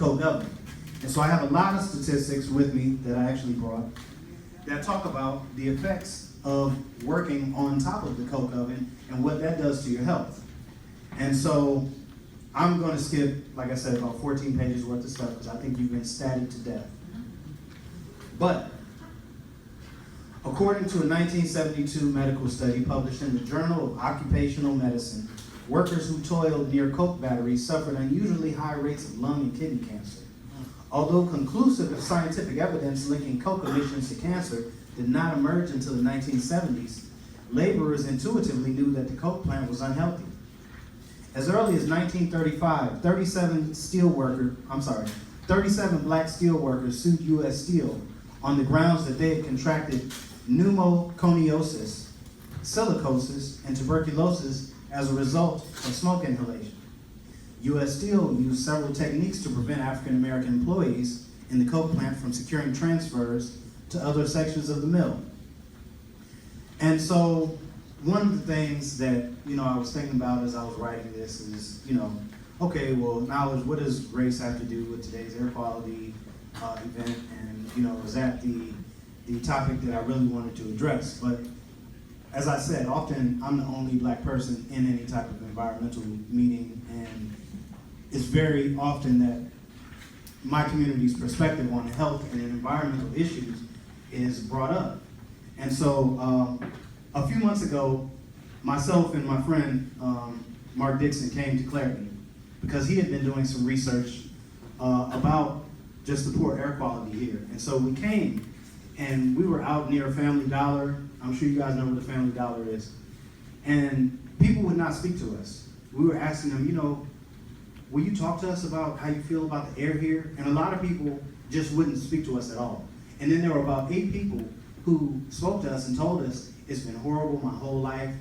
coke oven. And so I have a lot of statistics with me that I actually brought that talk about the effects of working on top of the coke oven and what that does to your health. And so I'm going to skip, like I said, about 14 pages worth of stuff because I think you've been static to death. But according to a 1972 medical study published in the Journal of Occupational Medicine, workers who toiled near coke batteries suffered unusually high rates of lung and kidney cancer. Although conclusive scientific evidence linking coke emissions to cancer did not emerge until the 1970s, laborers intuitively knew that the coke plant was unhealthy. As early as 1935, 37 black steel workers sued U.S. Steel on the grounds that they had contracted pneumoconiosis, silicosis, and tuberculosis as a result of smoke inhalation. U.S. Steel used several techniques to prevent African American employees in the coke plant from securing transfers to other sections of the mill. And so one of the things that, I was thinking about as I was writing this is, okay, well, knowledge, what does race have to do with today's air quality event? And, is that the topic that I really wanted to address? But as I said, often I'm the only black person in any type of environmental meeting, and it's very often that my community's perspective on health and environmental issues is brought up. And so a few months ago, myself and my friend Mark Dixon came to Clarity because he had been doing some research about just the poor air quality here. And so we came and we were out near Family Dollar. I'm sure you guys know what the Family Dollar is. And people would not speak to us. We were asking them, will you talk to us about how you feel about the air here? And a lot of people just wouldn't speak to us at all. And then there were about 8 people who spoke to us and told us, it's been horrible my whole life.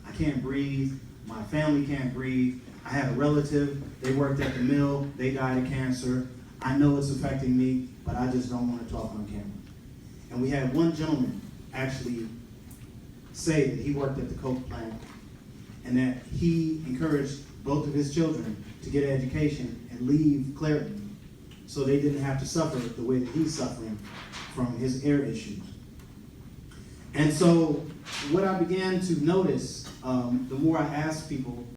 I can't breathe. My family can't breathe. I had a relative, they worked at the mill, they died of cancer. I know it's affecting me, but I just don't want to talk on camera. And we had one gentleman actually say that he worked at the coke plant and that he encouraged both of his children to get an education and leave Clarity so they didn't have to suffer the way that he's suffering from his air issues. And so what I began to notice, the more I asked people